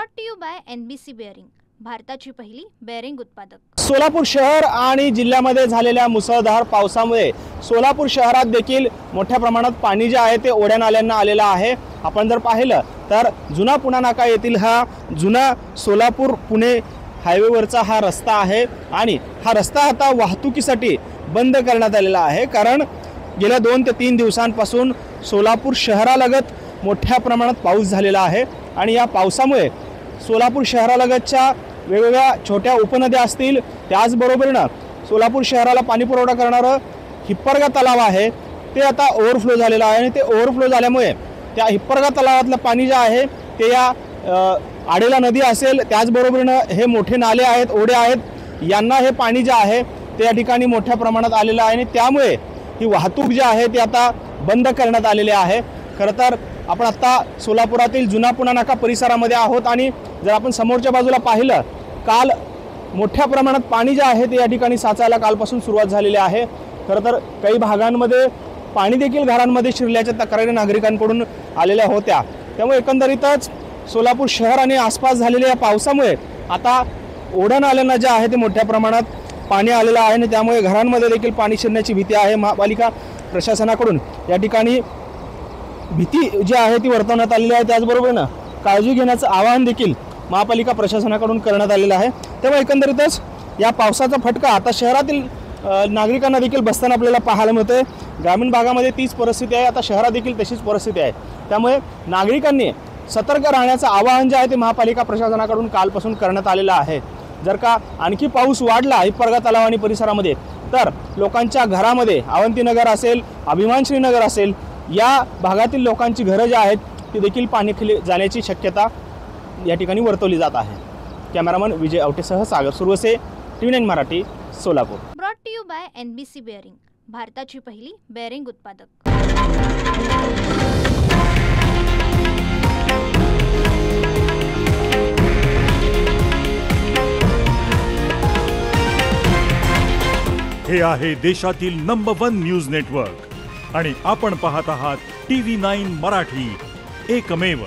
Brought to you by NBC bearing, भारताची पहिली bearing उत्पादक। सोलापूर शहर आणि जिल्ह्यामध्ये झालेल्या मुसळधार पावसामुळे सोलापूर शहरात देखील मोठ्या प्रमाणात पाणी जे आहे ते ओढ्या नाल्यांना आलेलं आहे। आपण जर पाहिलं तर जुना पुणा नाका येथील हा जुना सोलापूर पुणे हायवेवरचा हा रस्ता आहे आणि हा रस्ता आता वाहतुकीसाठी बंद करण्यात आलेला आहे, कारण गेल्या 2 ते 3 दिवसांपासून सोलापूर शहरालगत मोठ्या प्रमाणात पाऊस झालेला आहे आणि या पावसामुळे सोलापूर शहरालगतच्या वेगवेगळ्या छोट्या उपनद्या असतील, त्याचबरोबरीनं सोलापूर शहराला पाणी पुरवठा करणारं हिप्परगा तलाव आहे ते आता ओव्हरफ्लो झालेलं आहे आणि ते ओव्हरफ्लो झाल्यामुळे त्या हिप्परगा तलावातलं पाणी जे आहे ते या आडेला नदी असेल, त्याचबरोबरीनं हे मोठे नाले आहेत, ओढे आहेत, यांना हे पाणी जे आहे ते या ठिकाणी मोठ्या प्रमाणात आलेलं आहे आणि त्यामुळे ही वाहतूक जी आहे ती आता बंद करण्यात आलेली आहे। खरं तर आपण आता सोलापुरातील जुना पुणा नाका परिसरामध्ये आहोत आणि जर आपण समोरच्या बाजूला पाहिलं, काल मोठ्या प्रमाणात पाणी जे आहे ते या ठिकाणी साचायला कालपासून सुरुवात झालेली आहे। खरं तर काही भागांमध्ये पाणी देखील घरांमध्ये शिरल्याच्या तक्रारी नागरिकांकडून आलेल्या होत्या। त्यामुळे एकंदरीतच सोलापूर शहर आणि आसपास झालेल्या या पावसामुळे आता ओढा नाल्यांना जे आहे ते मोठ्या प्रमाणात पाणी आलेलं आहे आणि त्यामुळे घरांमध्ये देखील पाणी शिरण्याची भीती आहे। महापालिका प्रशासनाकडून या ठिकाणी भीती जी आहे ती वर्तवण्यात आलेली आहे, त्याचबरोबरीनं काळजी घेण्याचं आवाहन देखील महापालिका प्रशासनाकडून करण्यात आलेलं आहे। त्यामुळे एकंदरीतच या पावसाचा फटका आता शहरातील नागरिकांना देखील बसताना आपल्याला पाहायला मिळतोय। ग्रामीण भागामध्ये तीच परिस्थिती आहे, आता शहरात देखील तशीच परिस्थिती आहे। त्यामुळे नागरिकांनी सतर्क राहण्याचं आवाहन जे आहे ते महापालिका प्रशासनाकडून कालपासून करण्यात आलेलं आहे। जर का आणखी पाऊस वाढला हिप्परगा तलाव आणि परिसरामध्ये तर लोकांच्या घरामध्ये अवंतीनगर असेल, अभिमानश्रीनगर असेल, या भागातील लोकांची घरं जी आहेत ती देखील पाण्याखाली जाण्याची शक्यता या ठिकाणी वर्तवली जात आहे। कॅमेरामन विजय आवटेसह Sagar Suravase, TV9 Marathi, Solapur. Brought to you by NBC bearing, भारताची पहिली बेअरिंग उत्पादक। हे आहे देशातील नंबर 1 न्यूज नेटवर्क आणि आपण पाहत आहात TV9 मराठी, एकमेव।